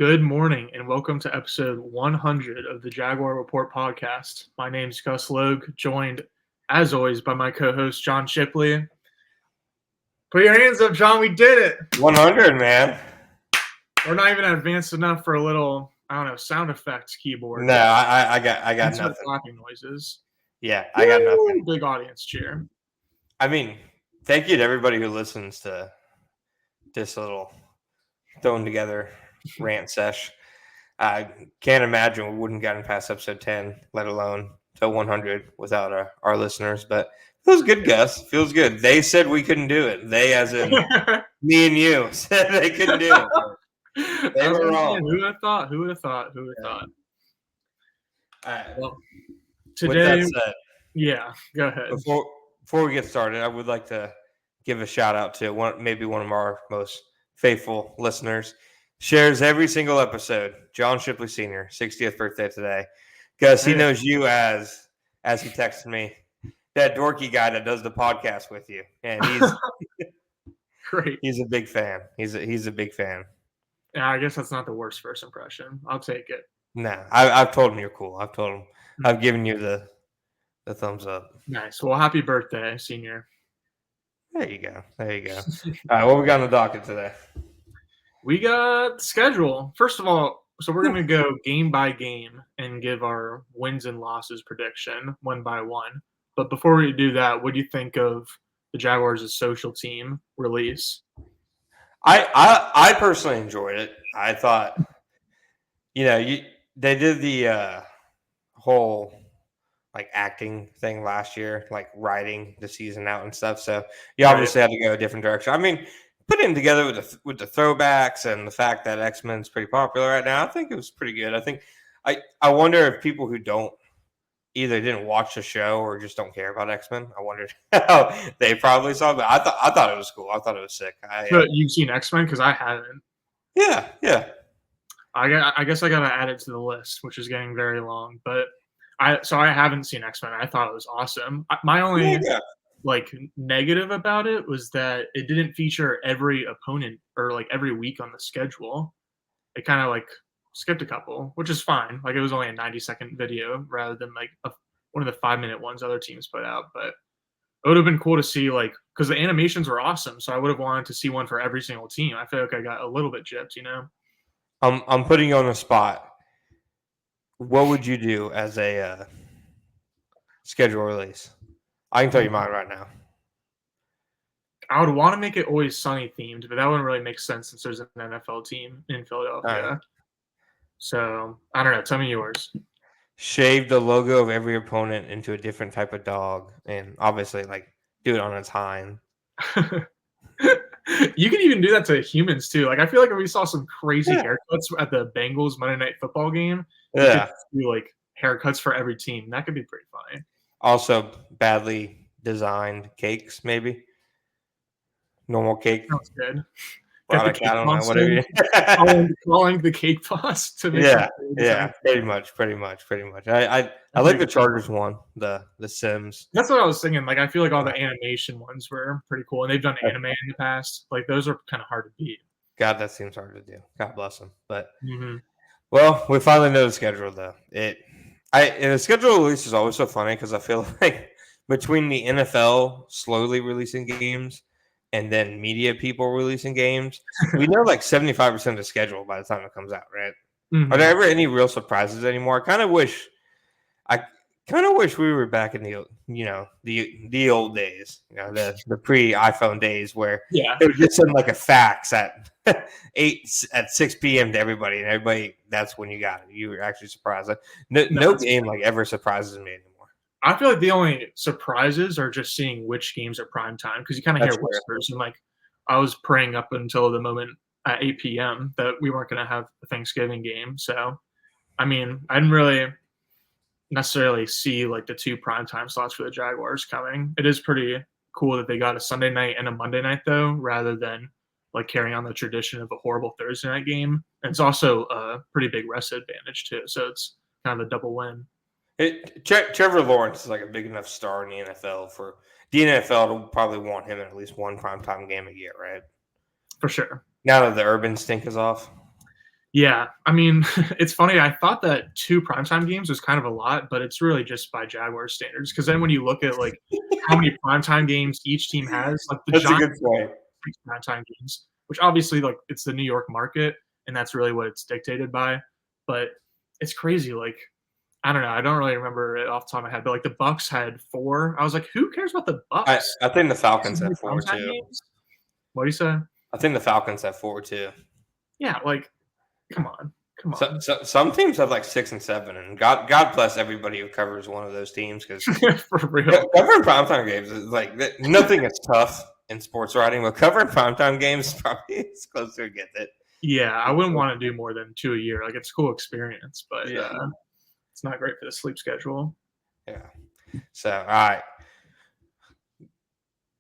Good morning and welcome to episode 100 of the Jaguar Report podcast. My name is Gus Logue, joined as always by my co-host John Shipley. Put your hands up, John. We did it. 100, man. We're not even advanced enough for a little, sound effects keyboard. No, I got nothing. Clapping noises. Yeah, I got nothing. Big audience cheer. I mean, thank you to everybody who listens to this little thrown together rant sesh. I can't imagine we wouldn't have gotten past episode 10, let alone to 100 without our listeners. But feels good, Gus. Feels good. They said we couldn't do it. They, as in me and you, said they couldn't do it. They were wrong. Who would have thought? Who would have thought? All right. Well, today, with that said, yeah, go ahead. Before we get started, I would like to give a shout out to one of our most faithful listeners. Shares every single episode. John Shipley Sr., 60th birthday today. Gus, he knows you as he texted me, that dorky guy that does the podcast with you. And he's great. He's a big fan. He's a big fan. Yeah, I guess that's not the worst first impression. I'll take it. No, I've told him you're cool. I've told him. I've given you the thumbs up. Nice. Well, happy birthday, Senior. There you go. All right, what we got on the docket today? We got the schedule. First of all, so we're going to go game by game and give our wins and losses prediction one by one. But before we do that, what do you think of the Jaguars' social team release? I personally enjoyed it. I thought, they did the whole acting thing last year, writing the season out and stuff. So you obviously had to go a different direction. I mean, putting together with the throwbacks and the fact that X-Men's pretty popular right now, I think it was pretty good. I think I wonder if people who don't either didn't watch the show or just don't care about X-Men, I wondered how they probably saw it. But I thought it was cool. I thought it was sick. But you've seen X-Men? Because I haven't. Yeah. I guess I got to add it to the list, which is getting very long. But I haven't seen X-Men. I thought it was awesome. My only negative about it was that it didn't feature every opponent or every week on the schedule. It kind of skipped a couple, which is fine. It was only a 90-second video rather than one of the 5-minute ones other teams put out. But it would have been cool to see because the animations were awesome. So I would have wanted to see one for every single team. I feel like I got a little bit gypped, I'm putting you on the spot. What would you do as a schedule release? I can tell you mine right now. I would want to make it Always Sunny themed, but that wouldn't really make sense since there's an NFL team in Philadelphia. Right. So, I don't know. Tell me yours. Shave the logo of every opponent into a different type of dog, and obviously, do it on its hind. You can even do that to humans, too. I feel like if we saw some crazy haircuts at the Bengals Monday Night Football game, you could do, haircuts for every team. That could be pretty funny. Also, badly designed cakes, maybe. Normal cake. Sounds good. I don't know, whatever. calling the cake boss to make pretty much. I like the Chargers one, the Sims. That's what I was thinking. I feel like all the animation ones were pretty cool, and they've done anime in the past. Those are kind of hard to beat. God, that seems hard to do. God bless them. But well, we finally know the schedule though. The schedule release is always so funny because I feel like between the NFL slowly releasing games and then media people releasing games, we know 75% of the schedule by the time it comes out, right? Mm-hmm. Are there ever any real surprises anymore? I kind of wish we were back in the old days, the pre-iPhone days where they would just send a fax at 6 p.m. to everybody, and everybody, that's when you got it. You were actually surprised. No game ever surprises me anymore. I feel like the only surprises are just seeing which games are prime time because you kind of hear whispers. And I was praying up until the moment at 8 p.m. that we weren't going to have a Thanksgiving game. So, I mean, I didn't really necessarily see the 2 primetime slots for the Jaguars coming. It is pretty cool that they got a Sunday night and a Monday night though, rather than carrying on the tradition of a horrible Thursday night game. And it's also a pretty big rest advantage too. So it's kind of a double win. Trevor Lawrence is a big enough star in the NFL for the NFL to probably want him in at least one primetime game a year, right? For sure. Now that the urban stink is off. Yeah, I mean, it's funny. I thought that 2 primetime games was kind of a lot, but it's really just by Jaguars standards. Because then when you look at, like, how many primetime games each team has, like, the That's a Giants good point. have 6 primetime games, which obviously, like, it's the New York market, and that's really what it's dictated by, but it's crazy, like, I don't know, I don't really remember it off the top of my head, but, like, the Bucks had 4. I was like, "Who cares about the I Bucks? I think the This Falcons is have their 4 primetime too. games?" What do you say? I think the Falcons have 4 too. Yeah, like, come on, come So, on. so some teams have like 6 and 7, and God bless everybody who covers one of those teams because For real. covering primetime games is like nothing is tough in sports writing, but covering primetime games is probably as close to get it. Yeah, I wouldn't wanna do more than 2 a year, like, it's a cool experience, but, Yeah, it's not great for the sleep schedule. yeah. So, all right.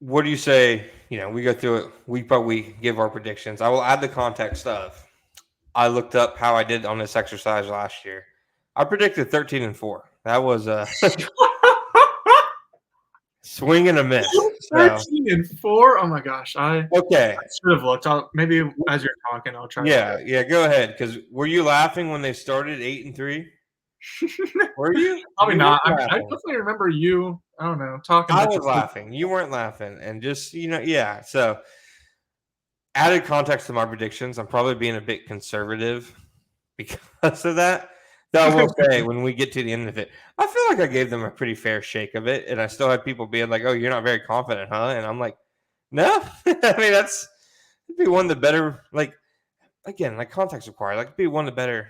What do you say? We go through it week by week, give our predictions. I will add the context of I looked up how I did on this exercise last year. I predicted 13-4. That was a swing and a miss. So 13-4? Oh my gosh, I okay, should have looked. Maybe as you're talking, I'll try to look yeah. Go ahead. Because were you laughing when they started 8-3? it. Were you? Probably You weren't not. I laughing. definitely remember you, I don't know, talking I about your was laughing. You weren't laughing, and just yeah. So added context to my predictions. I'm probably being a bit conservative because of that. Though I will say, when we get to the end of it, I feel like I gave them a pretty fair shake of it, and I still had people being like, "Oh, you're not very confident, huh?" And I'm like, "No, I mean it'd be one of the better. Like again, like context required. Like it'd be one of the better.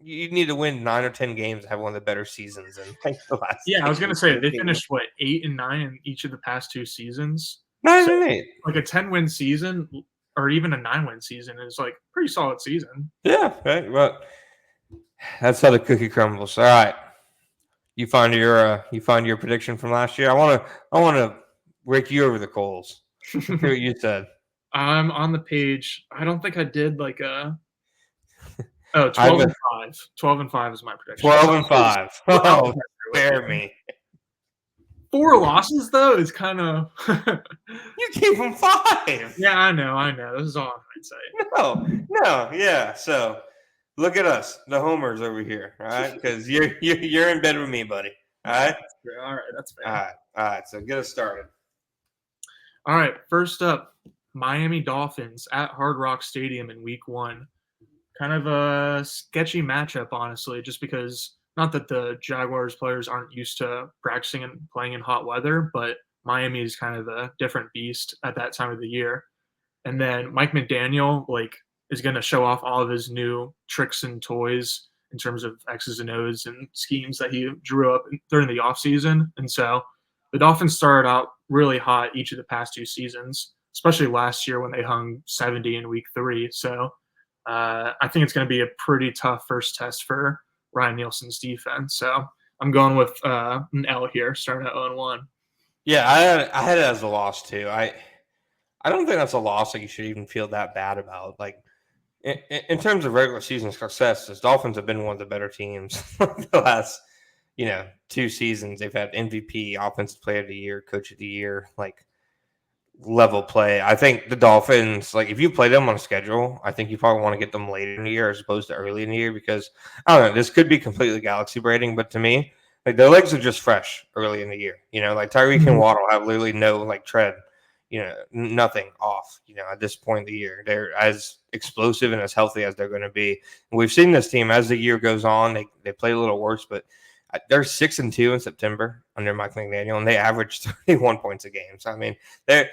You need to win 9 or 10 games to have one of the better seasons in like the last Yeah, I like was gonna say, they 15 years. finished, what, 8 and 9 in each of the past 2 seasons? Nine So, and eight. like, a 10-win season or even a 9-win season is, like, pretty solid season. Yeah, right. Well, that's how the cookie crumbles. All right. You find your prediction from last year. I wanna rake you over the coals. Let's see what you said. I'm on the page. I don't think I did, like, a oh, I've 12 been and 5. 12 and 5 is my prediction. 12-5. We're out Oh, there spare really. me. 4 losses, though, is kinda You gave them 5. Yeah, I know. This is all in hindsight. No, yeah. So look at us, the homers over here, all right? Because you're in bed with me, buddy. All right, Alright, that's all fair. right, all right. So get us started. Alright, first up, Miami Dolphins at Hard Rock Stadium in week 1. Kind of a sketchy matchup, honestly, just because not that the Jaguars players aren't used to practicing and playing in hot weather, but Miami is kind of a different beast at that time of the year. And then Mike McDaniel, like, is gonna show off all of his new tricks and toys in terms of X's and O's and schemes that he drew up during the offseason. And so the Dolphins started out really hot each of the past 2 seasons, especially last year when they hung 70 in week 3. So I think it's gonna be a pretty tough first test for Ryan Nielsen's defense. So I'm going with an L here, starting at 0-1. Yeah, I had it as a loss too. I don't think that's a loss that you should even feel that bad about. Like in terms of regular season success, the Dolphins have been one of the better teams the last 2 seasons. They've had MVP, Offensive Player of the Year, Coach of the Year, like level play. I think the Dolphins, like if you play them on a schedule, I think you probably want to get them later in the year as opposed to early in the year because I don't know. This could be completely galaxy braiding, but to me, like their legs are just fresh early in the year. Like Tyreek and Mhm. Waddle have literally no like tread. Nothing off. At this point in the year, they're as explosive and as healthy as they're going to be. And we've seen this team as the year goes on. They play a little worse, but they're 6-2 in September under Mike McDaniel, and they average 31 points a game. So I mean, they're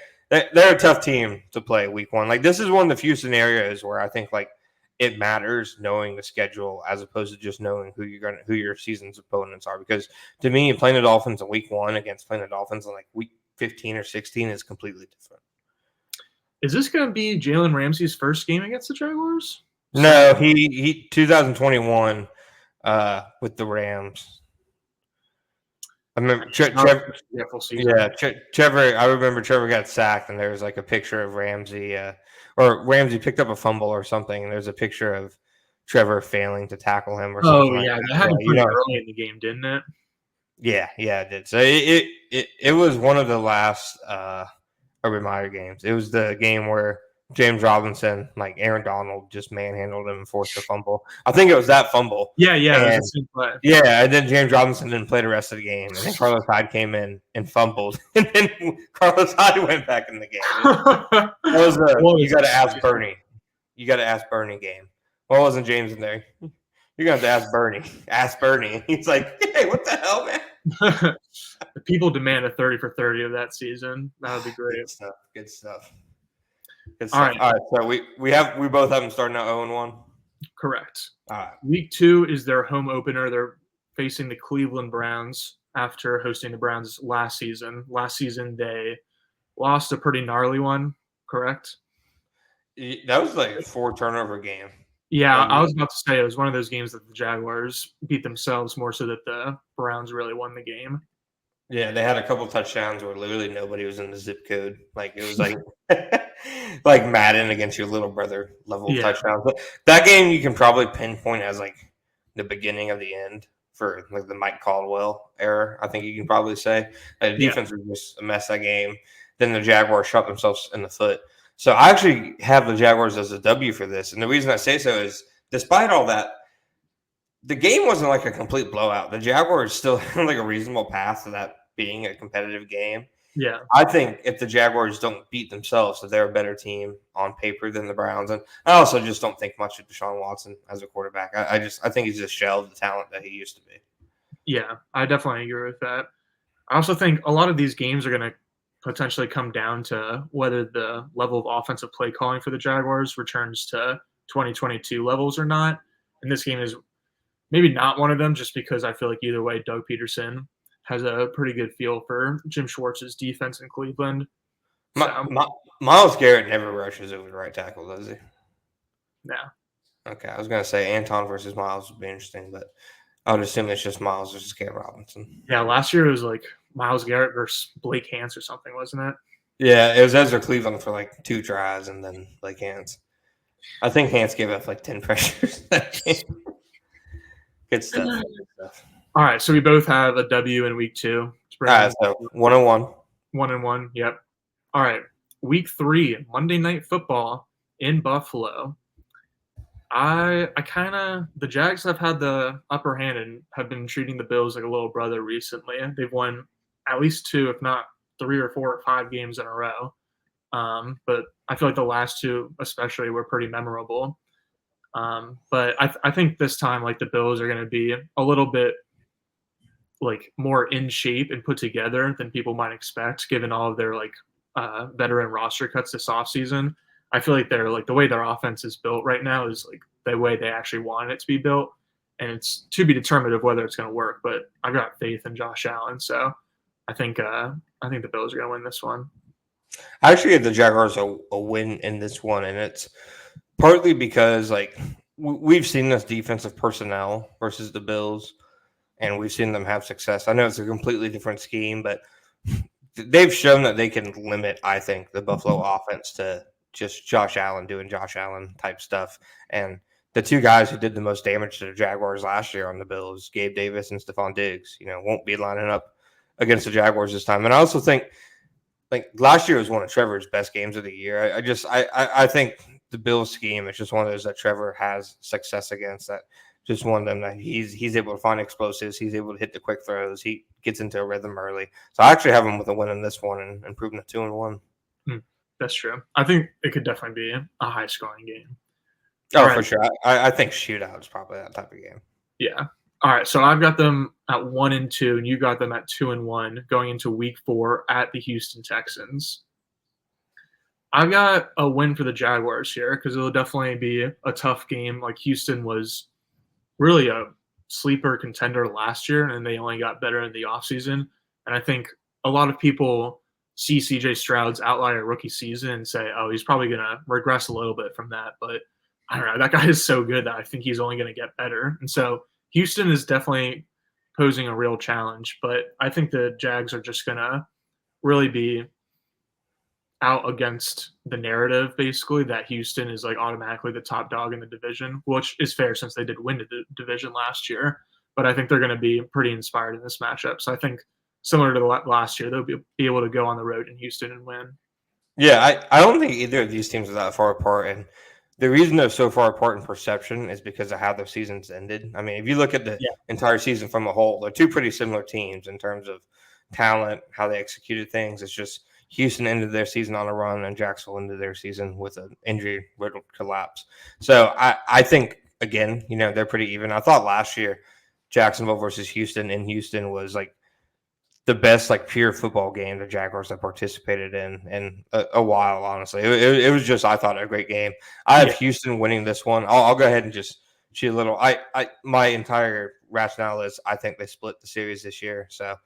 a tough team to play week 1. Like this is one of the few scenarios where I think like it matters knowing the schedule as opposed to just knowing who your season's opponents are. Because to me, playing the Dolphins in week 1 against playing the Dolphins in like week 15 or 16 is completely different. Is this going to be Jalen Ramsey's first game against the Jaguars? No, he 2021 with the Rams. I remember Trevor. Yeah, Trevor. I remember Trevor got sacked, and there was like a picture of Ramsey, or Ramsey picked up a fumble or something, and there's a picture of Trevor failing to tackle him or something like Yeah, that. that happened pretty early in the game, didn't it? Yeah, it did. So it was one of the last Urban Meyer games. It was the game where James Robinson, like Aaron Donald, just manhandled him and forced a fumble. I think it was that fumble. Yeah, it was and the same play. yeah, and then James Robinson didn't play the rest of the game, and then Carlos Hyde came in and fumbled, and then Carlos Hyde went back in the game. That was you got to ask Bernie. You got to ask Bernie game. Why wasn't James in there? You're gonna have to ask Bernie. Ask Bernie. He's like, hey, what the hell, man? People demand a 30 for 30 of that season. That would be great. Good stuff. Good stuff. Good stuff. All right. So we both have them starting out 0-1. Correct. All right. Week 2 is their home opener. They're facing the Cleveland Browns after hosting the Browns last season. Last season they lost a pretty gnarly one. Correct. That was like a 4 turnover game. Yeah, I was about to say it was one of those games that the Jaguars beat themselves more so that the Browns really won the game. Yeah, they had a couple touchdowns where literally nobody was in the zip code. Like it was like like Madden against your little brother level touchdowns. But that game you can probably pinpoint as like the beginning of the end for like the Mike Caldwell era. I think you can probably say the defense was just a mess that game. Then the Jaguars shot themselves in the foot. So I actually have the Jaguars as a W for this. And the reason I say so is despite all that, the game wasn't like a complete blowout. The Jaguars still had like a reasonable path to that being a competitive game. Yeah. I think if the Jaguars don't beat themselves, that they're a better team on paper than the Browns. And I also just don't think much of Deshaun Watson as a quarterback. I think he's just shelved the talent that he used to be. Yeah, I definitely agree with that. I also think a lot of these games are going to potentially come down to whether the level of offensive play calling for the Jaguars returns to 2022 levels or not. And this game is maybe not one of them just because I feel like either way, Doug Peterson has a pretty good feel for Jim Schwartz's defense in Cleveland. Myles Garrett never rushes over the right tackle, does he? No. Okay, I was going to say Anton versus Myles would be interesting, but I would assume it's just Myles versus Cam Robinson. Yeah, last year it was like Myles Garrett versus Blake Hance or something, wasn't it? Yeah, it was Ezra Cleveland for like 2 tries and then Blake Hance. I think Hance gave up like 10 pressures that game. Good stuff. Good stuff. All right, so we both have a W in week 2. All right, so 1-1. 1-1, yep. All right, week 3, Monday Night Football in Buffalo. The Jags have had the upper hand and have been treating the Bills like a little brother recently. They've won at least 2, if not 3 or 4 or 5 games in a row. But I feel like the last 2 especially were pretty memorable. But I think this time, like, the Bills are going to be a little bit like more in shape and put together than people might expect, given all of their like veteran roster cuts this offseason. I feel like they're like the way their offense is built right now is like the way they actually want it to be built, and it's to be determined of whether it's going to work. But I've got faith in Josh Allen, so I think the Bills are going to win this one. I actually give the Jaguars a win in this one, and it's partly because like we've seen this defensive personnel versus the Bills, and we've seen them have success. I know it's a completely different scheme, but they've shown that they can limit, I think, the Buffalo offense to just Josh Allen doing Josh Allen type stuff. And the 2 guys who did the most damage to the Jaguars last year on the Bills, Gabe Davis and Stephon Diggs, won't be lining up against the Jaguars this time. And I also think, like, last year was one of Trevor's best games of the year. I think the Bills scheme is just one of those that Trevor has success against, that just one of them that he's able to find explosives. He's able to hit the quick throws. He gets into a rhythm early. So I actually have him with a win in this one and improving to 2-1. That's true. I think it could definitely be a high-scoring game. Oh, right. For sure. I think shootout is probably that type of game. Yeah. All right. So I've got them at 1-2, and you got them at 2-1 going into week 4 at the Houston Texans. I've got a win for the Jaguars here because it'll definitely be a tough game. Like, Houston was really a sleeper contender last year, and they only got better in the offseason. And I think a lot of people see CJ Stroud's outlier rookie season and say, oh, he's probably going to regress a little bit from that. But I don't know. That guy is so good that I think he's only going to get better. And so Houston is definitely posing a real challenge. But I think the Jags are just going to really be out against the narrative, basically, that Houston is like automatically the top dog in the division, which is fair since they did win the division last year. But I think they're going to be pretty inspired in this matchup. So I think similar to last year, they'll be able to go on the road in Houston and win. Yeah, I don't think either of these teams are that far apart, and the reason they're so far apart in perception is because of how their seasons ended. I mean, if you look at the Yeah. entire season from a whole, they're two pretty similar teams in terms of talent, how they executed things. It's just Houston ended their season on a run, and Jacksonville ended their season with an injury-riddled collapse. So I think again, they're pretty even. I thought last year Jacksonville versus Houston in Houston was like the best like pure football game the Jaguars have participated in a while. Honestly, it was just I thought a great game. I have Houston winning this one. I'll go ahead and just shoot a little. My entire rationale is I think they split the series this year, so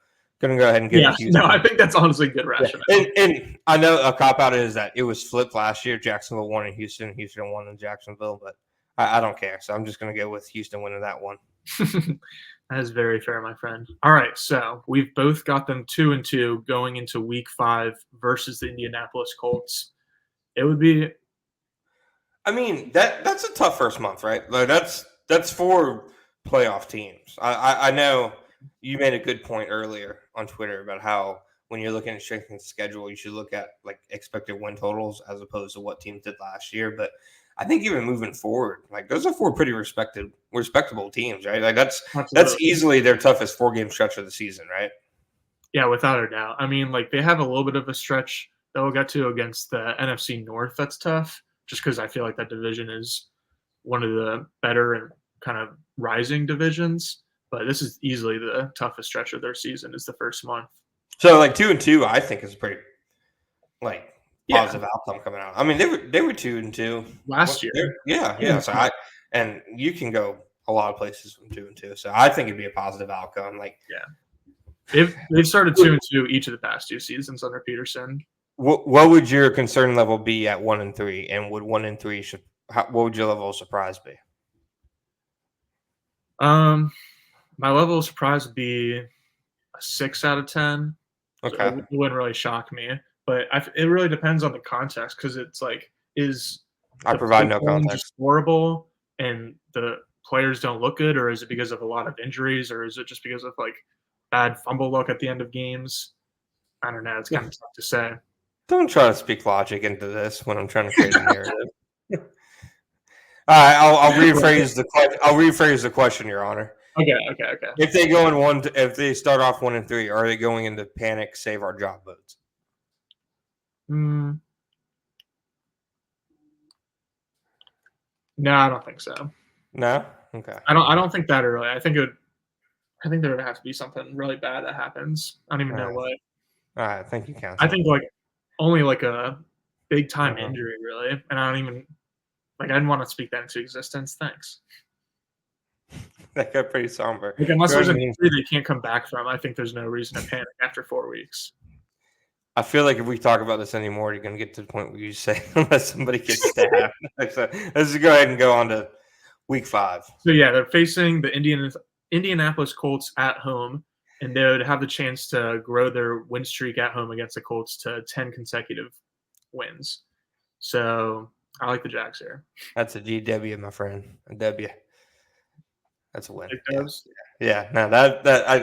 gonna go ahead and give it Houston. No, I think that's honestly good rationale. And I know a cop out is that it was flipped last year. Jacksonville won in Houston, Houston won in Jacksonville, but I don't care. So I'm just gonna go with Houston winning that one. That is very fair, my friend. All right, so we've both got them 2-2 going into Week 5 versus the Indianapolis Colts. It would be. I mean that's a tough first month, right? Like that's for playoff teams. I know you made a good point earlier on Twitter about how when you're looking at strengthening the schedule, you should look at like expected win totals as opposed to what teams did last year. But I think even moving forward, like those are 4 pretty respectable teams, right? Like that's easily their toughest 4-game stretch of the season, right? Yeah, without a doubt. I mean, like they have a little bit of a stretch that we'll get to against the NFC North. That's tough, just because I feel like that division is one of the better and kind of rising divisions. But this is easily the toughest stretch of their season. Is the first month. So like 2-2, I think is pretty like positive outcome coming out. I mean, they were 2-2 last year. Yeah. So and you can go a lot of places from 2-2. So I think it'd be a positive outcome. Like, they've started 2-2 each of the past 2 seasons under Peterson. What would your concern level be at 1-3? And would 1-3 what would your level of surprise be? My level of surprise would be a 6 out of 10. Okay, so it wouldn't really shock me. But it really depends on the context because it's like, I provide no context. Just horrible and the players don't look good, or is it because of a lot of injuries, or is it just because of like bad fumble luck at the end of games? I don't know. It's kind of tough to say. Don't try to speak logic into this when I'm trying to create a narrative. All right, I'll rephrase the question, Your Honor. Okay. If they start off 1-3, are they going into panic, save our job modes? No, I don't think so. No? Okay. I don't think that early. I think there would have to be something really bad that happens. I don't even know what. All right, thank you, counsel. I think like only like a big time injury, really, and I don't even I didn't want to speak that into existence. Thanks. That got pretty somber. Like, unless there's an injury they can't come back from, I think there's no reason to panic after 4 weeks. I feel like if we talk about this anymore, you're going to get to the point where you say, unless somebody gets stabbed. So let's just go ahead and go on to Week 5. So, yeah, they're facing the Indianapolis Colts at home, and they would have the chance to grow their win streak at home against the Colts to 10 consecutive wins. So, I like the Jags here. That's a GW, my friend. A W. That's a win. It does. Yeah. No,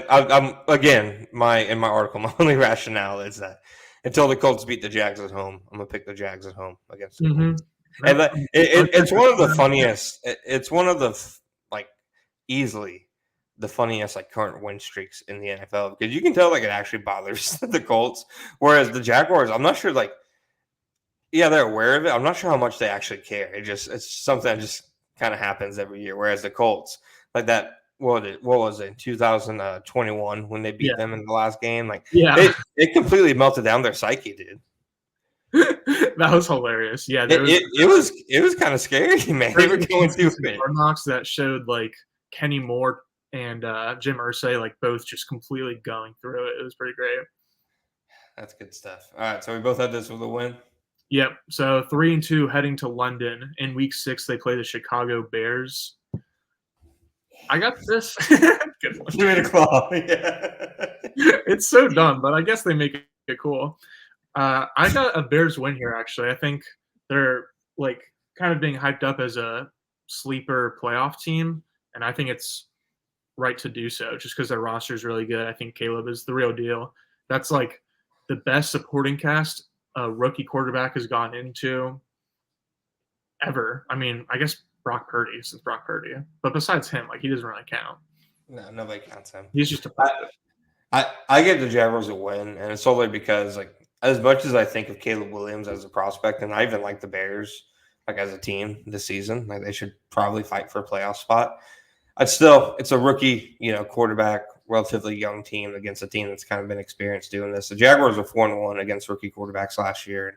I'm again in my article, my only rationale is that until the Colts beat the Jags at home, I'm gonna pick the Jags at home against the Colts. And it's one of the funniest. It's one of the easily the funniest current win streaks in the NFL because you can tell it actually bothers the Colts, whereas the Jaguars, I'm not sure they're aware of it. I'm not sure how much they actually care. It's something that just kind of happens every year. Whereas the Colts, like that, what was it in 2021 when they beat them in the last game? It completely melted down their psyche, dude. That was hilarious. Yeah, it was kind of scary, man. They were going through Hard Knocks that showed Kenny Moore and Jim Irsay both just completely going through it. It was pretty great. That's good stuff. All right, so we both had this with a win. Yep. So 3-2 heading to London. In Week 6, they play the Chicago Bears. I got this. Good one. Give it a claw. Yeah. It's so dumb, but I guess they make it cool. I got a Bears win here, actually. I think they're kind of being hyped up as a sleeper playoff team, and I think it's right to do so just because their roster is really good. I think Caleb is the real deal. That's the best supporting cast a rookie quarterback has gone into ever. I mean, I guess Brock Purdy, since Brock Purdy. But besides him, like, he doesn't really count. No, nobody counts him. He's just a I give the Jaguars a win, and it's solely because, like, as much as I think of Caleb Williams as a prospect, and I even like the Bears, like, as a team this season, like, they should probably fight for a playoff spot. It's a rookie, quarterback, relatively young team against a team that's kind of been experienced doing this. The Jaguars were 4-1 against rookie quarterbacks last year, and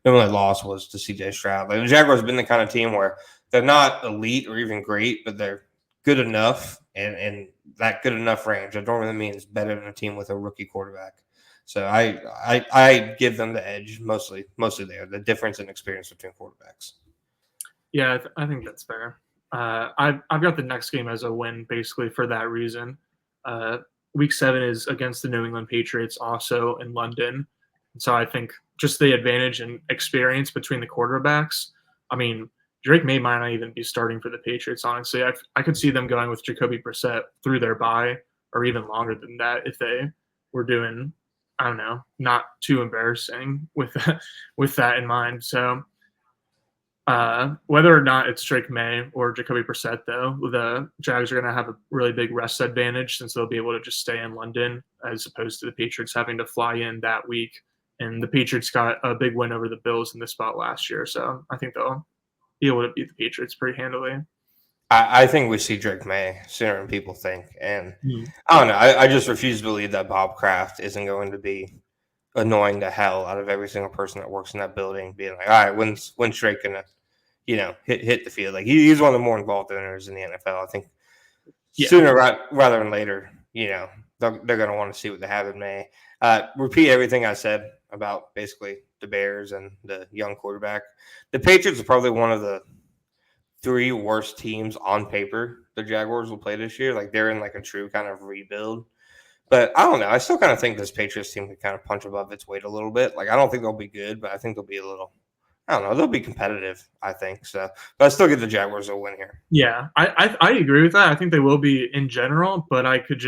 the only loss was to CJ Stroud. Like, the Jaguars have been the kind of team where they're not elite or even great, but they're good enough, and that good enough range. That normally means better than a team with a rookie quarterback. So I give them the edge mostly there. The difference in experience between quarterbacks. Yeah, I think that's fair. I've got the next game as a win basically for that reason. Week 7 is against the New England Patriots, also in London. So I think just the advantage and experience between the quarterbacks. I mean, Drake May might not even be starting for the Patriots, honestly. I could see them going with Jacoby Brissett through their bye or even longer than that if they were doing, I don't know, not too embarrassing with that in mind. So whether or not it's Drake May or Jacoby Brissett, though, the Jags are going to have a really big rest advantage since they'll be able to just stay in London as opposed to the Patriots having to fly in that week. And the Patriots got a big win over the Bills in this spot last year. So I think they'll be able to beat the Patriots pretty handily. I think we see Drake May sooner than people think. And I don't know. I just refuse to believe that Bob Kraft isn't going to be annoying the hell out of every single person that works in that building, being like, all right, when's Drake going to, hit the field? Like, he's one of the more involved owners in the NFL. I think sooner rather than later, they're going to want to see what they have in May. Repeat everything I said about basically the Bears and the young quarterback. The Patriots are probably one of the 3 worst teams on paper the Jaguars will play this year. Like, they're in like a true kind of rebuild. But I don't know. I still kind of think this Patriots team can kind of punch above its weight a little bit. Like, I don't think they'll be good, but I think they'll be a little, I don't know, they'll be competitive, I think. So, but I still give the Jaguars a win here. Yeah, I agree with that. I think they will be in general, but I could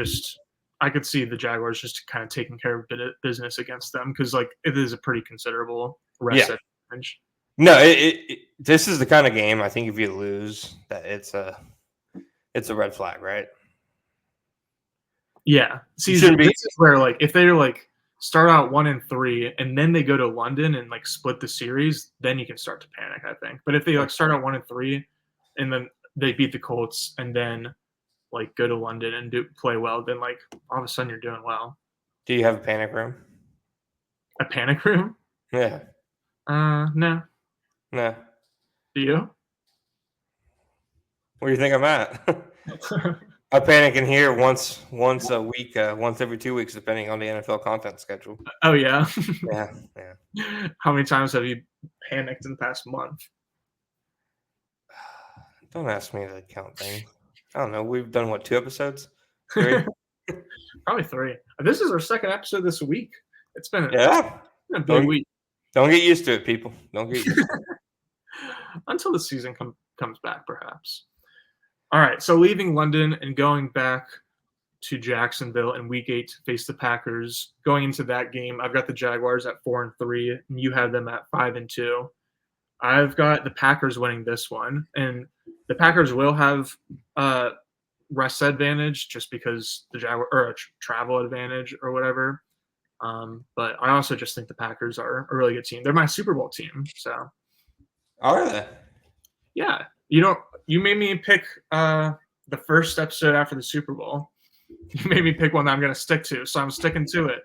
see the Jaguars just kind of taking care of business against them because, like, it is a pretty considerable rest advantage. No, this is the kind of game I think if you lose, that it's a red flag, right? Yeah, see, this is where, like, if they're like start out 1-3 and then they go to London and like split the series, then you can start to panic, I think. But if they like start out 1-3 and then they beat the Colts and then like go to London and play well, then like all of a sudden you're doing well. Do you have a panic room? A panic room? Yeah. No. No. Do you? Where do you think I'm at? I panic in here once a week, once every 2 weeks, depending on the NFL content schedule. Oh yeah. Yeah. How many times have you panicked in the past month? Don't ask me to count things. I don't know. We've done what, 2 episodes? 3? Probably 3. This is our second episode this week. It's been a big week. Don't get used to it, people. Don't get used to it. Until the season comes back, perhaps. All right, so leaving London and going back to Jacksonville in Week 8 to face the Packers. Going into that game, I've got the Jaguars at 4-3, and you have them at 5-2. I've got the Packers winning this one, and the Packers will have rest advantage just because the Jaguar or travel advantage or whatever. But I also just think the Packers are a really good team. They're my Super Bowl team. So, are they? Yeah, you made me pick the first episode after the Super Bowl. You made me pick one that I'm going to stick to, so I'm sticking to it.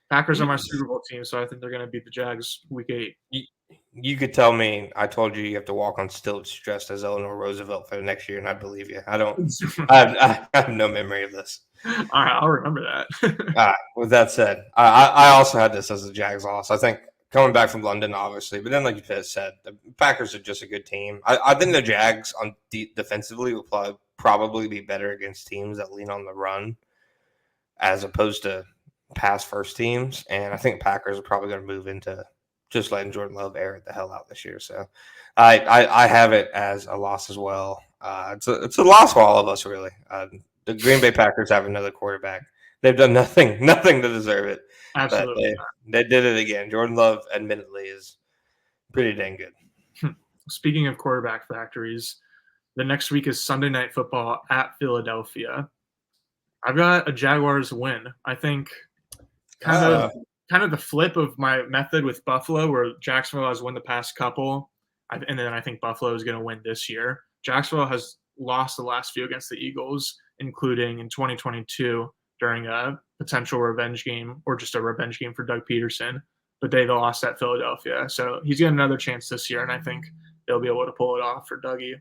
Packers are my Super Bowl team, so I think they're going to beat the Jags Week 8. You could tell me I told you have to walk on stilts dressed as Eleanor Roosevelt for the next year, and I'd believe you. I have no memory of this. All right, I'll remember that. All right, with that said, I also had this as a Jags loss. I think coming back from London, obviously, but then like you said, the Packers are just a good team. I think the Jags on defensively will probably be better against teams that lean on the run as opposed to pass first teams, and I think Packers are probably going to move into just letting Jordan Love air it the hell out this year. So I have it as a loss as well. It's a loss for all of us, really. The Green Bay Packers have another quarterback. They've done nothing to deserve it. Absolutely. But they did it again. Jordan Love, admittedly, is pretty dang good. Speaking of quarterback factories, the next week is Sunday Night Football at Philadelphia. I've got a Jaguars win. I think kind of the flip of my method with Buffalo, where Jacksonville has won the past couple, and then I think Buffalo is going to win this year. Jacksonville has lost the last few against the Eagles, including in 2022 during a potential revenge game or just a revenge game for Doug Peterson, but they lost at Philadelphia. So he's got another chance this year, and I think they'll be able to pull it off for Dougie.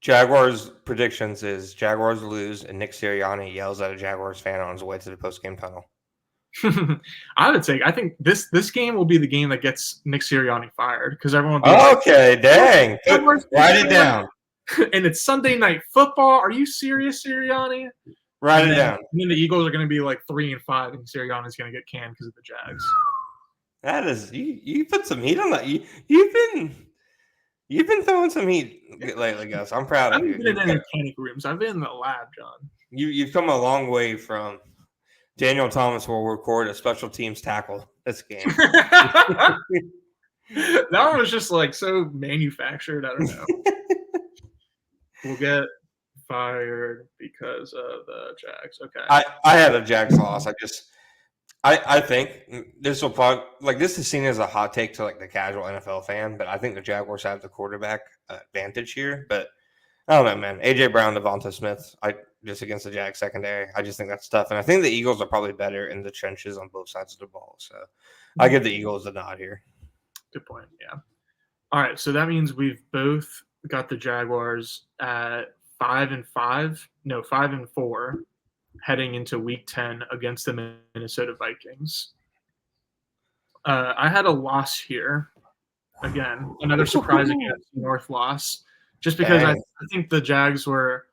Jaguars predictions is Jaguars lose and Nick Sirianni yells at a Jaguars fan on his way to the post-game tunnel. I think this game will be the game that gets Nick Sirianni fired because everyone will be okay, dang. Write it down. And it's Sunday Night Football. Are you serious, Sirianni? Write it down. And then the Eagles are going to be like 3-5, and Sirianni's going to get canned because of the Jags. That is you put some heat on that. You've been throwing some heat lately, Gus. I'm proud of you. I've been in any panic rooms. I've been in the lab, John. You've come a long way from Daniel Thomas will record a special teams tackle this game. That one was just like so manufactured. I don't know. We'll get fired because of the Jags. Okay. I had a Jags loss. I think this will probably this is seen as a hot take to like the casual NFL fan, but I think the Jaguars have the quarterback advantage here. But I don't know, man. AJ Brown, Devonta Smith, just against the Jags secondary, I just think that's tough. And I think the Eagles are probably better in the trenches on both sides of the ball. So I give the Eagles a nod here. Good point. Yeah. All right. So that means we've both got the Jaguars at 5-5. No, 5-4. Heading into Week 10 against the Minnesota Vikings. I had a loss here. Again, another surprising North loss. Just because I think the Jags were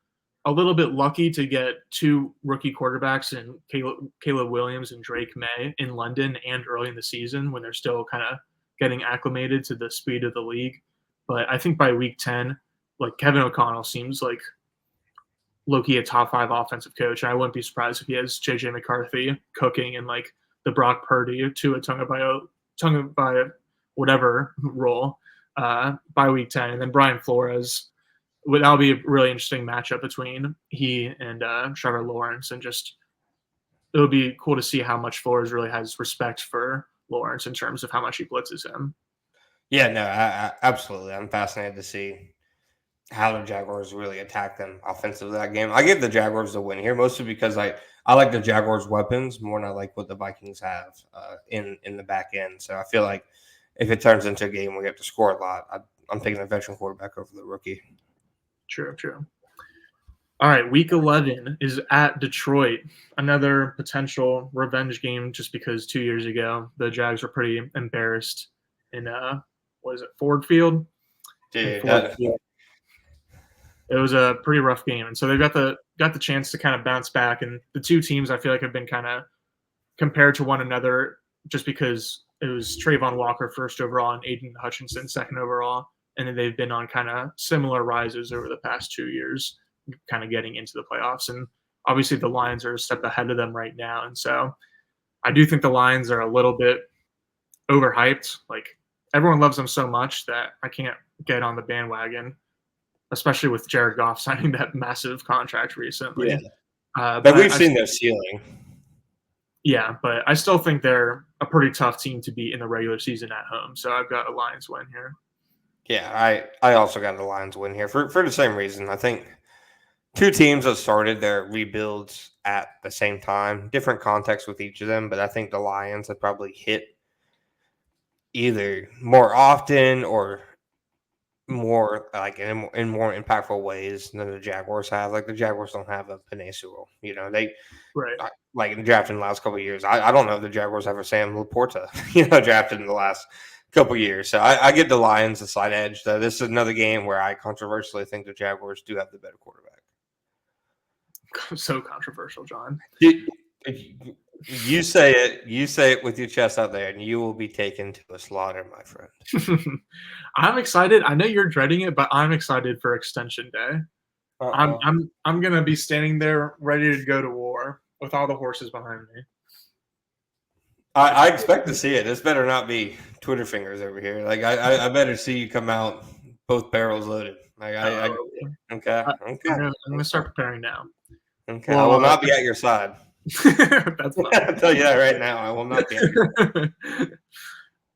a little bit lucky to get two rookie quarterbacks in Caleb Williams and Drake May in London and early in the season when they're still kind of getting acclimated to the speed of the league. But I think by Week 10, like Kevin O'Connell seems like low-key a top 5 offensive coach. And I wouldn't be surprised if he has J.J. McCarthy cooking in like the Brock Purdy to a Tagovailoa whatever role by Week 10. And then Brian Flores, that'll be a really interesting matchup between he and Trevor Lawrence. And just it would be cool to see how much Flores really has respect for Lawrence in terms of how much he blitzes him. Yeah, no, absolutely. I'm fascinated to see how the Jaguars really attack them offensively that game. I give the Jaguars the win here, mostly because I like the Jaguars' weapons more than I like what the Vikings have in the back end. So I feel like if it turns into a game where we have to score a lot, I'm taking a veteran quarterback over the rookie. True. All right, Week 11 is at Detroit. Another potential revenge game just because 2 years ago the Jags were pretty embarrassed in Ford Field? Dude, it was a pretty rough game, and so they've got the chance to kind of bounce back. And the two teams I feel like have been kind of compared to one another just because it was Trayvon Walker first overall and Aiden Hutchinson second overall, and then they've been on kind of similar rises over the past 2 years, kind of getting into the playoffs. And obviously the Lions are a step ahead of them right now, and so I do think the Lions are a little bit overhyped. Like everyone loves them so much that I can't get on the bandwagon, especially with Jared Goff signing that massive contract recently. Yeah. But we've seen their ceiling. Yeah, but I still think they're a pretty tough team to beat in the regular season at home. So I've got a Lions win here. Yeah, I also got the Lions win here for the same reason. I think two teams have started their rebuilds at the same time, different context with each of them, but I think the Lions have probably hit either more often or more like in more impactful ways than the Jaguars have. Like the Jaguars don't have a Penei Sewell. They like in drafting the last couple of years. I don't know if the Jaguars have a Sam Laporta, drafted in the last couple of years. So I get the Lions a slight edge. Though this is another game where I controversially think the Jaguars do have the better quarterback. So controversial, John. You say it with your chest out there, and you will be taken to a slaughter, my friend. I'm excited. I know you're dreading it, but I'm excited for extension day. I'm gonna be standing there ready to go to war with all the horses behind me. I expect to see it. This better not be Twitter fingers over here. Like I better see you come out both barrels loaded. Like okay. I'm gonna start preparing now. Okay, well, I will not be at your side. That's fine. I'll tell you that right now. I will not be at your side.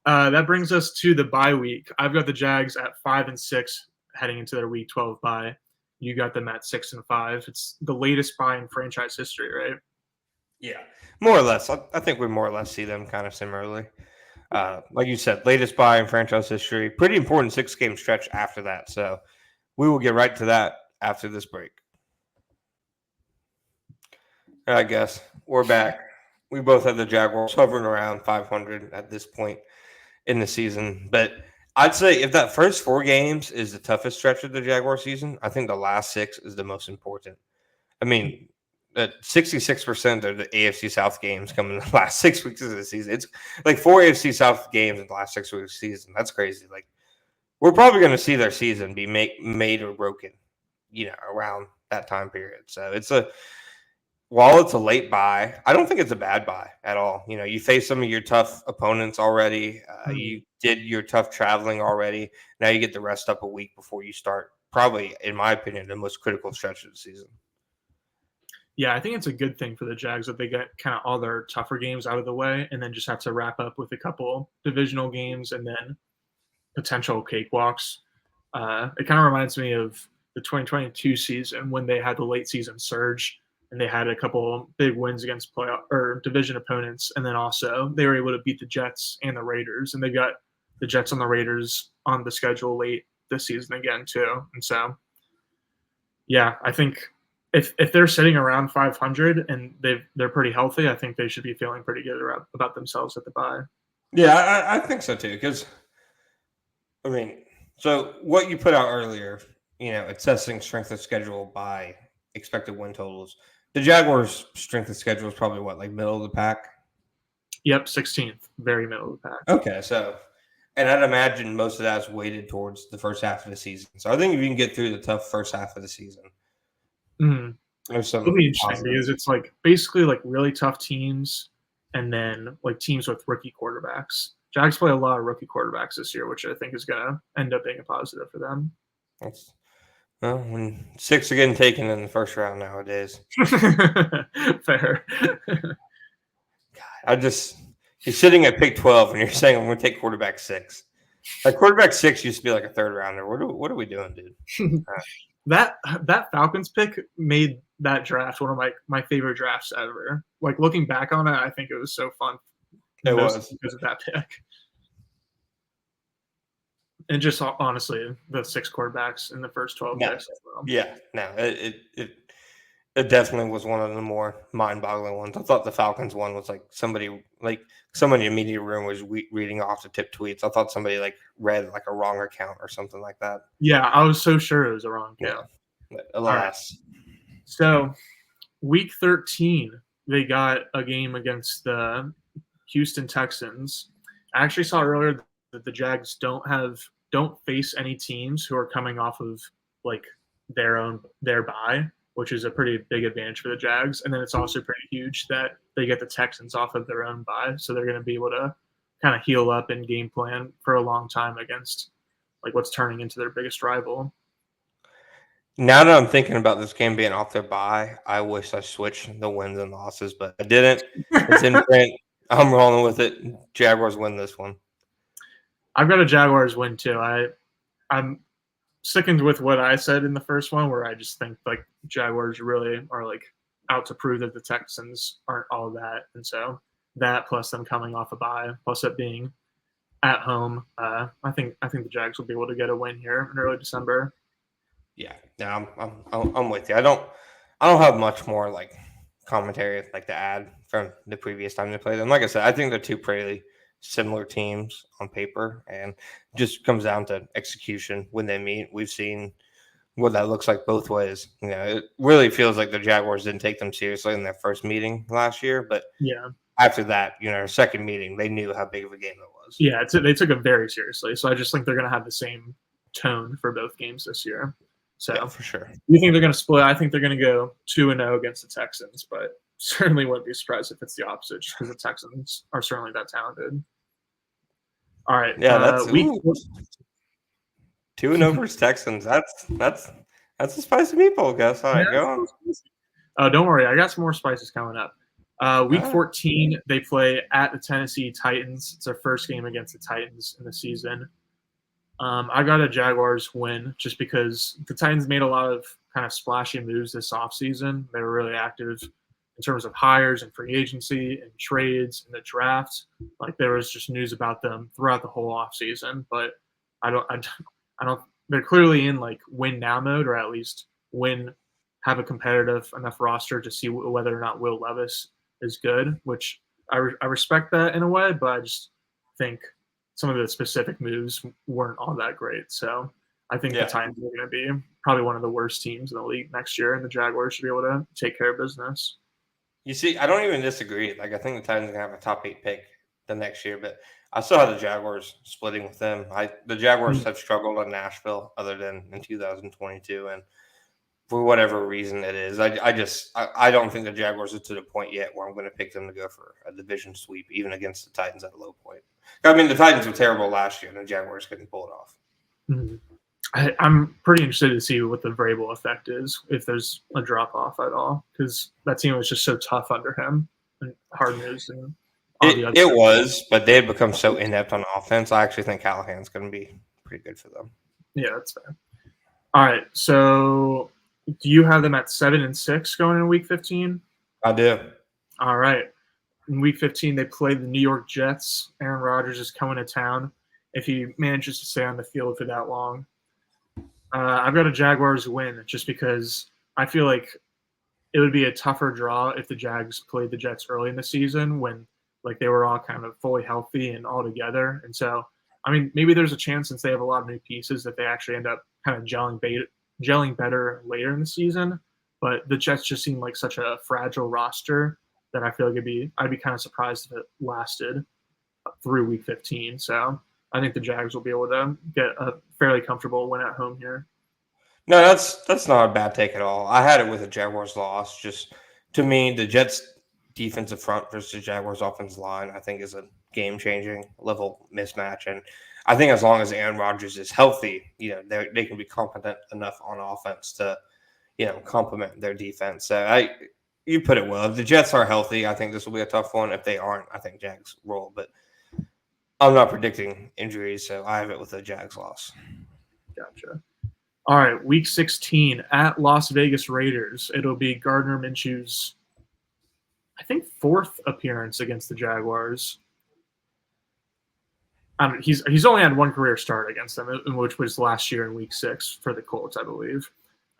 That brings us to the bye week. I've got the Jags at 5-6 heading into their Week 12 bye. You got them at 6-5. It's the latest bye in franchise history, right? Yeah, more or less. I think we more or less see them kind of similarly. Like you said, latest bye in franchise history. Pretty important 6-game stretch after that. So we will get right to that after this break. All right, Gus, we're back. We both have the Jaguars hovering around 500 at this point in the season. But I'd say if that first 4 games is the toughest stretch of the Jaguar season, I think the last 6 is the most important. I mean, 66% of the AFC South games come in the last 6 weeks of the season. It's like 4 AFC South games in the last 6 weeks of the season. That's crazy. Like, we're probably going to see their season be made or broken, around that time period. So while it's a late bye, I don't think it's a bad bye at all. You face some of your tough opponents already. You did your tough traveling already. Now you get to rest up a week before you start, probably, in my opinion, the most critical stretch of the season. Yeah, I think it's a good thing for the Jags that they get kind of all their tougher games out of the way and then just have to wrap up with a couple divisional games and then potential cakewalks. It kind of reminds me of the 2022 season when they had the late season surge and they had a couple big wins against playoff or division opponents. And then also they were able to beat the Jets and the Raiders, and they got the Jets and the Raiders on the schedule late this season again too. And so, yeah, I think if they're sitting around 500 and they're pretty healthy, I think they should be feeling pretty good about themselves at the bye. Yeah, I think so too. Because, I mean, so what you put out earlier, assessing strength of schedule by expected win totals. The Jaguars' strength of schedule is probably like middle of the pack? Yep, 16th, very middle of the pack. Okay, and I'd imagine most of that is weighted towards the first half of the season. So I think if you can get through the tough first half of the season, there's some. It'll be interesting because it's like basically like really tough teams and then like teams with rookie quarterbacks. Jags play a lot of rookie quarterbacks this year, which I think is going to end up being a positive for them. Well, when 6 are getting taken in the first round nowadays. Fair. God, you're sitting at pick 12 and you're saying I'm going to take quarterback 6. Like quarterback 6 used to be like a third rounder. What are we doing, dude? That Falcons pick made that draft one of my favorite drafts ever. Like looking back on it, I think it was so fun. It was because of that pick. And just honestly, the 6 quarterbacks in the first 12 picks as well. Yeah, no, it definitely was one of the more mind-boggling ones. I thought the Falcons one was like somebody in the media room was reading off the tip tweets. I thought somebody like read like a wrong account or something like that. Yeah, I was so sure it was a wrong account. Yeah, alas. Right. So, Week 13, they got a game against the Houston Texans. I actually saw earlier that the Jags don't face any teams who are coming off of like their bye, which is a pretty big advantage for the Jags. And then it's also pretty huge that they get the Texans off of their own bye, so they're going to be able to kind of heal up and game plan for a long time against like what's turning into their biggest rival. Now that I'm thinking about this game being off their bye, I wish I switched the wins and losses, but I didn't. It's in print. I'm rolling with it. Jaguars win this one. I've got a Jaguars win too. I'm sticking with what I said in the first one, where I just think like Jaguars really are like out to prove that the Texans aren't all that, and so that plus them coming off a bye, plus it being at home, I think the Jags will be able to get a win here in early December. Yeah, I'm with you. I don't have much more like commentary like to add from the previous time they played them. Like I said, I think they're two pretty similar teams on paper, and just comes down to execution when they meet. We've seen what that looks like both ways. It really feels like the Jaguars didn't take them seriously in their first meeting last year, but yeah, after that, second meeting, they knew how big of a game it was. Yeah, they took it very seriously. So I just think they're going to have the same tone for both games this year. So yeah, for sure. You think they're going to split? I think they're going to go 2-0 against the Texans, but certainly wouldn't be surprised if it's the opposite, just because the Texans are certainly that talented. All right, Yeah, that's week 2-0 versus Texans. That's a spicy meatball, Gus. All right, go on. Don't worry, I got some more spices coming up. Week All right. 14, they play at the Tennessee Titans. It's their first game against the Titans in the season. I got a Jaguars win just because the Titans made a lot of kind of splashy moves this offseason. They were really active in terms of hires and free agency and trades and the draft. Like there was just news about them throughout the whole offseason. But I don't. They're clearly in like win now mode, or at least have a competitive enough roster to see whether or not Will Levis is good. Which I respect that in a way, but I just think some of the specific moves weren't all that great. So I think the Titans are going to be probably one of the worst teams in the league next year, and the Jaguars should be able to take care of business. You see, I don't even disagree. Like, I think the Titans are going to have a top 8 pick the next year, but I still have the Jaguars splitting with them. The Jaguars have struggled in Nashville other than in 2022, and for whatever reason it is, I don't think the Jaguars are to the point yet where I'm going to pick them to go for a division sweep, even against the Titans at a low point. I mean, the Titans were terrible last year, and the Jaguars couldn't pull it off. Mm-hmm. I'm pretty interested to see what the Vrabel effect is, if there's a drop-off at all, because that team was just so tough under him and hard-nosed. And it was, but they had become so inept on offense. I actually think Callahan's going to be pretty good for them. Yeah, that's fair. All right, so do you have them at 7-6 going in Week 15? I do. All right. In Week 15, they play the New York Jets. Aaron Rodgers is coming to town if he manages to stay on the field for that long. I've got a Jaguars win just because I feel like it would be a tougher draw if the Jags played the Jets early in the season when like they were all kind of fully healthy and all together. And so, I mean, maybe there's a chance since they have a lot of new pieces that they actually end up kind of gelling better later in the season. But the Jets just seem like such a fragile roster that I feel like I'd be kind of surprised if it lasted through Week 15. So I think the Jags will be able to get a fairly comfortable win at home here. No, that's not a bad take at all. I had it with a Jaguars loss. Just to me, the Jets defensive front versus the Jaguars offensive line, I think, is a game-changing level mismatch. And I think as long as Aaron Rodgers is healthy, they can be competent enough on offense to, complement their defense. So you put it well. If the Jets are healthy, I think this will be a tough one. If they aren't, I think Jags roll. But I'm not predicting injuries, so I have it with a Jags loss. Gotcha. All right, Week 16 at Las Vegas Raiders. It'll be Gardner Minshew's, I think, 4th appearance against the Jaguars. He's only had one career start against them, which was last year in Week 6 for the Colts, I believe.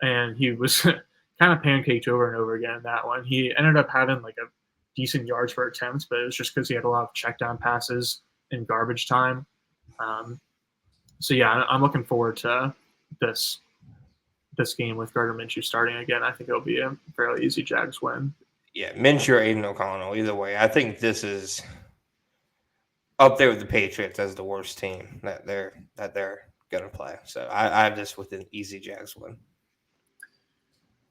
And he was kind of pancaked over and over again in that one. He ended up having like a decent yards per attempt, but it was just because he had a lot of check down passes in garbage time. So yeah, I'm looking forward to this game with Gardner Minshew starting again. I think it'll be a fairly easy Jags win. Yeah, Minshew or Aiden O'Connell, either way. I think this is up there with the Patriots as the worst team that they're going to play. So I have this with an easy Jags win.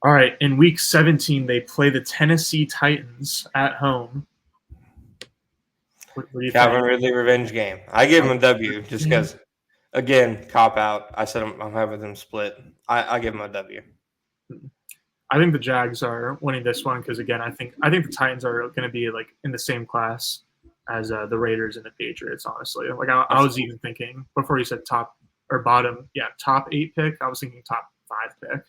All right, in Week 17, they play the Tennessee Titans at home. What do you Calvin think? Ridley revenge game. I gave him a W just because, again, cop out. I said I'm having them split. I give him a W. I think the Jags are winning this one because, again, I think the Titans are going to be like in the same class as the Raiders and the Patriots. Honestly, like I was even thinking before you said top or bottom, top 8 pick. I was thinking top 5 pick.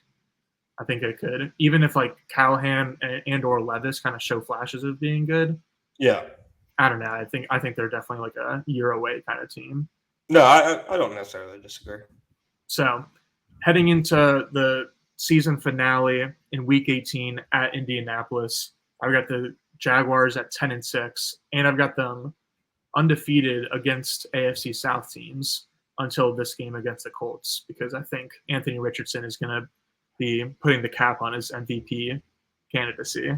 I think it could, even if like Callahan and or Levis kind of show flashes of being good. Yeah, I don't know. I think they're definitely like a year away kind of team. No, I don't necessarily disagree. So heading into the season finale in Week 18 at Indianapolis, I've got the Jaguars at 10-6, and I've got them undefeated against AFC South teams until this game against the Colts, because I think Anthony Richardson is going to be putting the cap on his MVP candidacy.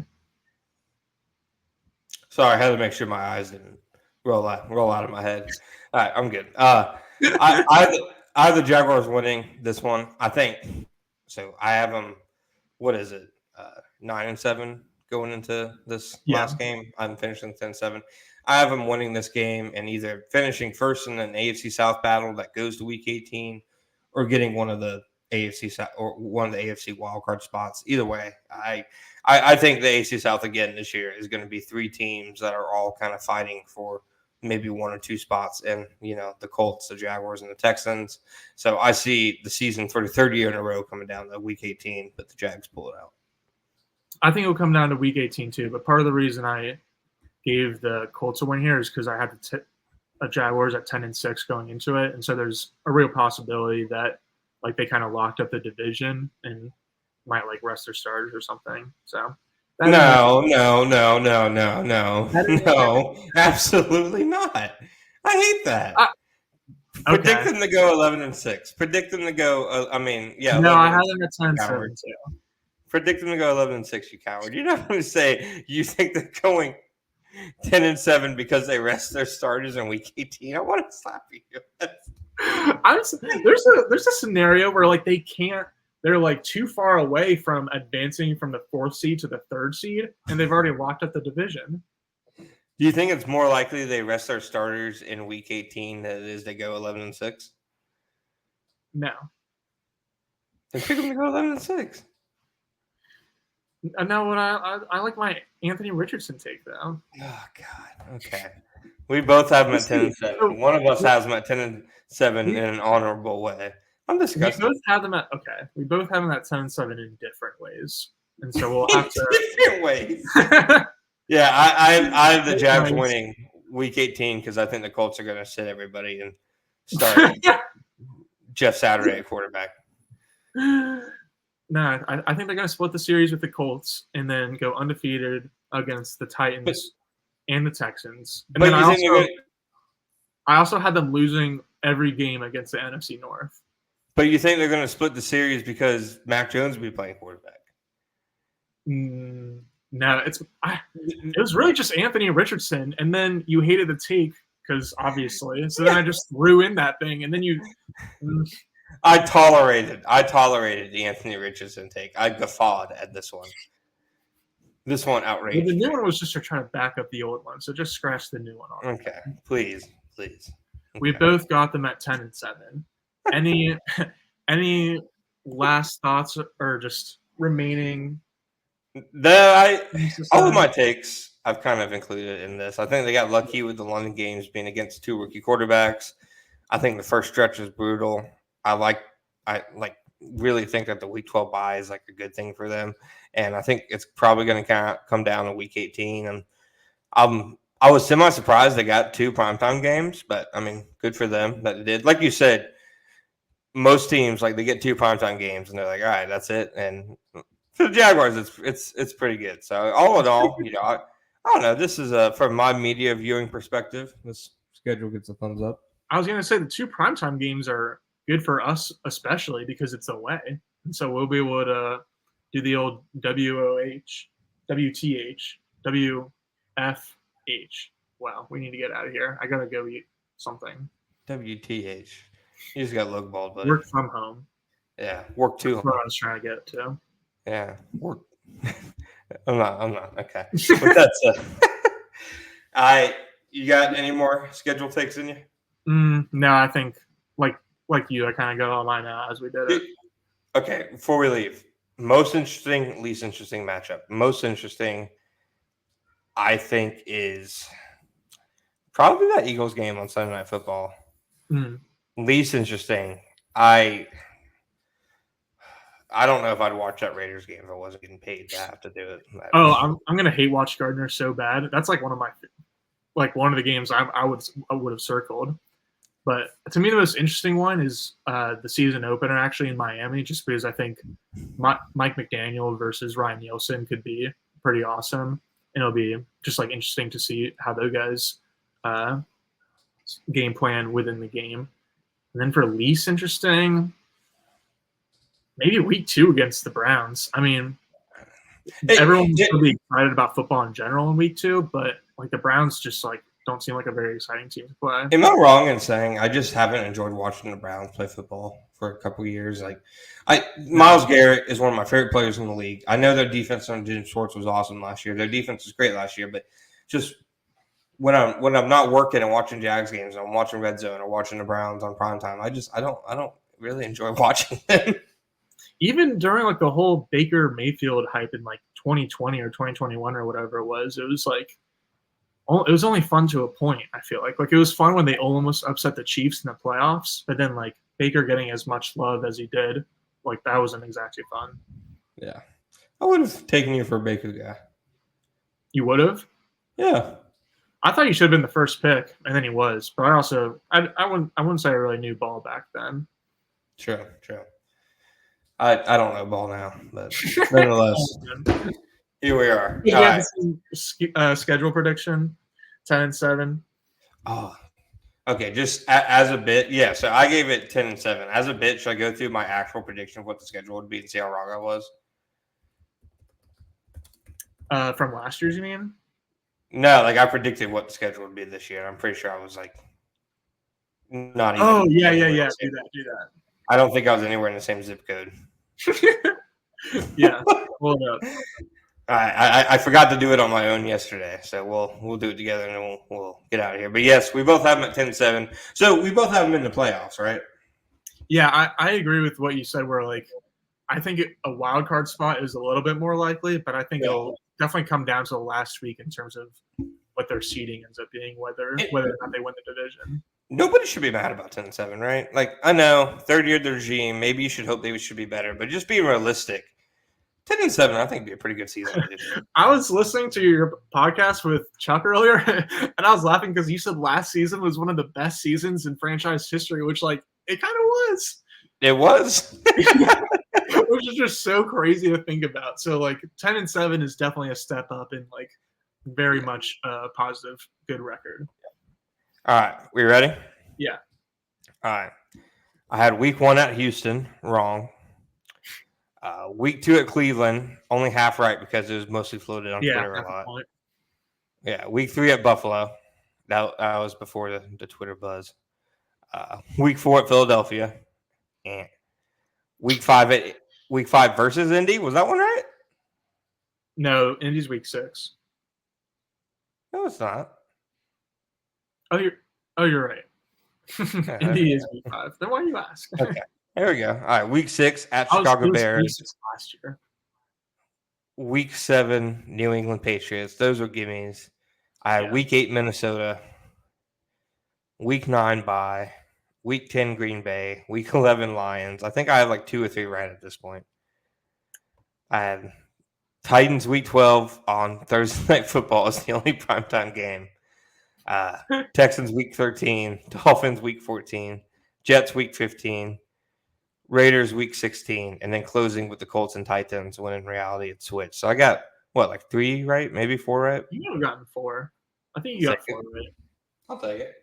Sorry, I had to make sure my eyes didn't roll out of my head. All right, I'm good. I have the Jaguars winning this one. I think so. I have them. What is it? 9-7 going into this last game. I'm finishing 10-7. I have them winning this game and either finishing first in an AFC South battle that goes to Week 18, or getting one of the AFC South or one of the AFC wildcard spots. Either way, I think the AFC South again this year is going to be 3 teams that are all kind of fighting for maybe 1 or 2 spots, and the Colts, the Jaguars, and the Texans. So I see the season for the 3rd year in a row coming down to Week 18, but the Jags pull it out. I think it'll come down to Week 18 too. But part of the reason I gave the Colts a win here is because I had the Jaguars at 10-6 going into it, and so there's a real possibility that like they kind of locked up the division and might like rest their starters or something. So no, absolutely not. I hate that. Predict them to go 11-6. Predict them to go. No, I had them at 10-7 too. Predict them to go 11-6. You coward! You're not going to say you think they're going 10-7 because they rest their starters in Week 18. I want to slap you. There's a scenario where like they can't. They're like too far away from advancing from the 4th seed to the 3rd seed, and they've already locked up the division. Do you think it's more likely they rest their starters in Week 18 than it is they go 11-6? No. They pick them to go 11-6. No, what I like my Anthony Richardson take though. Oh God. Okay. We both have them at 10-7. One of us has them at 10-7 in an honorable way. I'm disgusted. We both have them at 10-7 in different ways, and so we'll have to different ways. Yeah, I have the Jags winning Week 18 because I think the Colts are going to sit everybody and start Jeff Saturday at quarterback. No, I think they're going to split the series with the Colts and then go undefeated against the Titans and the Texans. And then I also had them losing every game against the NFC North. But you think they're going to split the series because Mac Jones will be playing quarterback? No, it was really just Anthony Richardson, and then you hated the take because obviously. So then I just threw in that thing, and then you. I tolerated the Anthony Richardson take. I guffawed at this one. This one outrageous. The new one was just to try to back up the old one, so just scratch the new one off. Okay, please. Okay. We both got them at 10-7. Any last thoughts or just remaining? All of my takes I've kind of included in this. I think they got lucky with the London games being against 2 rookie quarterbacks. I think the first stretch was brutal. I really think that the Week 12 bye is like a good thing for them, and I think it's probably going to kind of come down to Week 18. And I was semi-surprised they got 2 primetime games, but I mean, good for them that they did. Like you said, most teams like they get 2 primetime games and they're like, all right, that's it. And for the Jaguars, it's pretty good. So all in all, I don't know. This is from my media viewing perspective. This schedule gets a thumbs up. I was going to say the 2 primetime games are good for us, especially because it's away, and so we'll be able to do the old WOH, WTH, WFH. Wow, we need to get out of here. I gotta go eat something. WTH. You just got lowballed, buddy. Work from home. Yeah, work too. That's what I was trying to get to. Yeah, work. I'm not. Okay. With that said, you got any more schedule takes in you? No, I think like you, I kind of got all mine out as we did it. Okay, before we leave, most interesting, least interesting matchup. Most interesting, I think, is probably that Eagles game on Sunday Night Football. Least interesting, I don't know if I'd watch that Raiders game if I wasn't getting paid to have to do it. Oh, I'm gonna hate watch Gardner so bad. That's like one of the games I would have circled. But to me, the most interesting one is the season opener actually in Miami, just because I think Mike McDaniel versus Ryan Nielsen could be pretty awesome, and it'll be just like interesting to see how those guys game plan within the game. And then for least interesting, maybe Week 2 against the Browns. I mean, everyone's going to be excited about football in general in Week 2, but like the Browns just like don't seem like a very exciting team to play. Am I wrong in saying I just haven't enjoyed watching the Browns play football for a couple years. Like, Myles Garrett is one of my favorite players in the league. I know their defense on Jim Schwartz was awesome last year. Their defense was great last year, but just when I'm not working and watching Jags games, I'm watching Red Zone or watching the Browns on primetime. I don't really enjoy watching them. Even during like the whole Baker Mayfield hype in like 2020 or 2021 or whatever it was like it was only fun to a point. I feel like it was fun when they almost upset the Chiefs in the playoffs, but then like Baker getting as much love as he did, like that wasn't exactly fun. Yeah, I would have taken you for a Baker guy. You would have? Yeah. I thought he should have been the first pick, and then he was. But I wouldn't say I really knew ball back then. True. I don't know ball now, but nonetheless, here we are. Yeah, schedule prediction, 10-7. Oh, okay. Just as a bit, yeah. So I gave it 10-7. As a bit, should I go through my actual prediction of what the schedule would be and see how wrong I was? From last year's, you mean? No, like I predicted what the schedule would be this year. I'm pretty sure I was like not even. Oh yeah. Do that. I don't think I was anywhere in the same zip code. Yeah, hold up. I forgot to do it on my own yesterday, so we'll do it together and then we'll get out of here. But yes, we both have them at 10-7. So we both have them in the playoffs, right? Yeah, I agree with what you said. Where like I think a wild card spot is a little bit more likely, but I think it'll definitely come down to the last week in terms of what their seeding ends up being, whether or not they win the division. Nobody should be mad about 10-7, right? Like, I know, third year of the regime, maybe you should hope they should be better, but just being realistic, 10-7, I think would be a pretty good season. I was listening to your podcast with Chuck earlier, and I was laughing because you said last season was one of the best seasons in franchise history, which, like, it kind of was. It was. Which is just so crazy to think about. So, like, 10-7 is definitely a step up in, like, very much positive, good record. All right. We ready? Yeah. All right. I had week 1 at Houston, wrong. Week 2 at Cleveland, only half right because it was mostly floated on Twitter a lot. Yeah. Week 3 at Buffalo. That was before the Twitter buzz. Week 4 at Philadelphia. And week 5 versus Indy. Was that one right? No, Indy's week 6. No, it's not. Oh, you're right. Indy is week 5. Then why do you ask? Okay, there we go. All right, week 6 at Chicago Bears. Week 6 last year. Week 7 New England Patriots. Those were gimmies. I had week 8 Minnesota. Week 9 bye. Week 10 Green Bay. Week 11 Lions. I think I have like 2 or 3 right at this point. I had Titans week 12 on Thursday Night Football is the only primetime game. Texans week 13, Dolphins week 14, Jets week 15, Raiders week 16, and then closing with the Colts and Titans when in reality it's switched. So I got like 3 right, maybe 4 right. You have gotten 4. I think you got 4 right. I'll take it.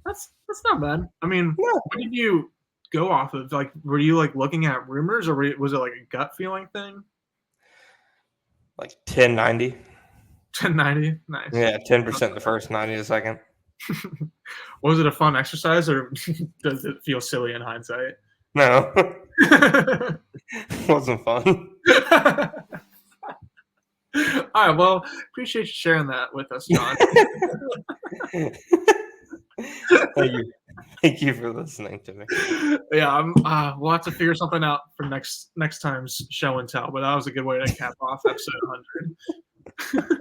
That's not bad. I mean, what did you go off of? Like, were you like looking at rumors, or was it like a gut feeling thing? Like 10-90. 10-90, nice. Yeah, 10% the first, 90 the second. Was it a fun exercise, or does it feel silly in hindsight? No, it wasn't fun. All right, well, appreciate you sharing that with us, John. Thank you for listening to me. Yeah, we'll have to figure something out for next time's show and tell. But that was a good way to cap off episode 100.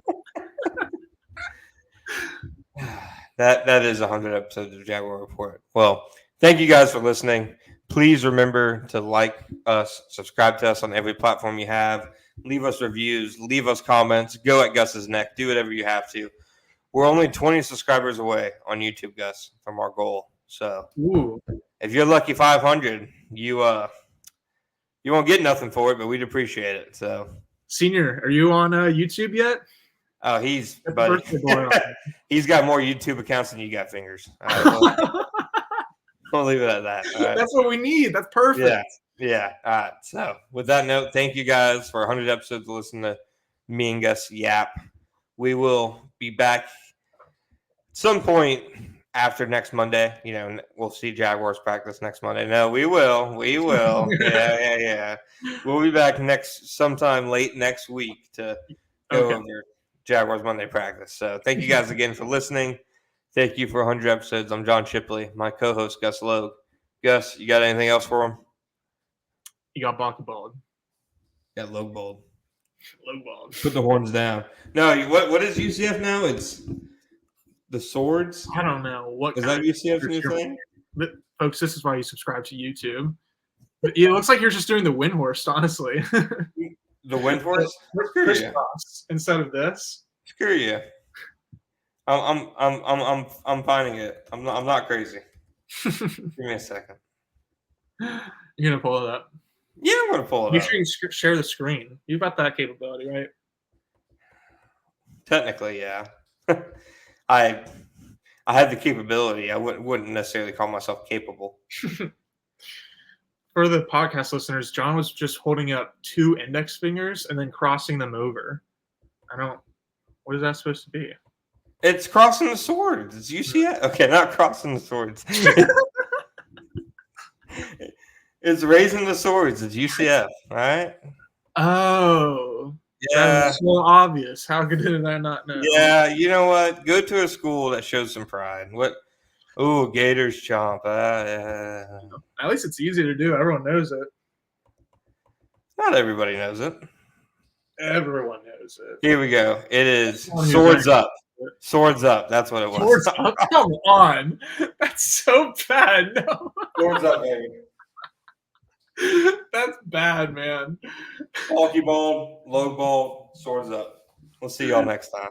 That is 100 episodes of Jaguar Report. Well, thank you guys for listening. Please remember to like us, subscribe to us on every platform you have, leave us reviews, leave us comments, go at Gus's neck, do whatever you have to. We're only 20 subscribers away on YouTube, Gus, from our goal. So if you're lucky 500, you won't get nothing for it, but we'd appreciate it. So, Senior, are you on YouTube yet? Oh, he's got more YouTube accounts than you got fingers. We'll leave it at that. All right. That's what we need. That's perfect. Yeah. All right. So with that note, thank you guys for 100 episodes to listen to me and Gus yap. We will be back at some point after next Monday, we'll see Jaguars practice next Monday. No, we will. We will. Yeah. We'll be back sometime late next week to go over Jaguars Monday practice. So thank you guys again for listening. Thank you for 100 episodes. I'm John Shipley, my co-host Gus Logue. Gus, you got anything else for him? You got Baka Bald. Got Logue Bald. Logue Bald. Put the horns down. No, what is UCF now? It's the Swords? I don't know. What is that UCF's new thing? Folks, this is why you subscribe to YouTube. It looks like you're just doing the Windhorse, honestly. The Windhorse? Crisscross instead of this. Screw you. I'm finding it. I'm not crazy. Give me a second. You're gonna pull it up. Yeah, I'm gonna pull it up. Make sure you share the screen. You've got that capability, right? Technically, yeah. I have the capability. I wouldn't necessarily call myself capable. For the podcast listeners, John was just holding up 2 index fingers and then crossing them over. What is that supposed to be? It's crossing the swords. It's UCF. Okay, not crossing the swords. It's raising the swords. It's UCF. All right. Oh. Yeah. That's so obvious. How did I not know? Yeah, you know what? Go to a school that shows some pride. What? Ooh, Gators chomp. At least it's easy to do. Everyone knows it. Not everybody knows it. Everyone knows it. Here we go. It is swords up. Swords up. That's what it was. Swords up? Come on. That's so bad. No. Swords up, baby. That's bad, man. Bulky ball, low ball, swords up. We'll see y'all next time.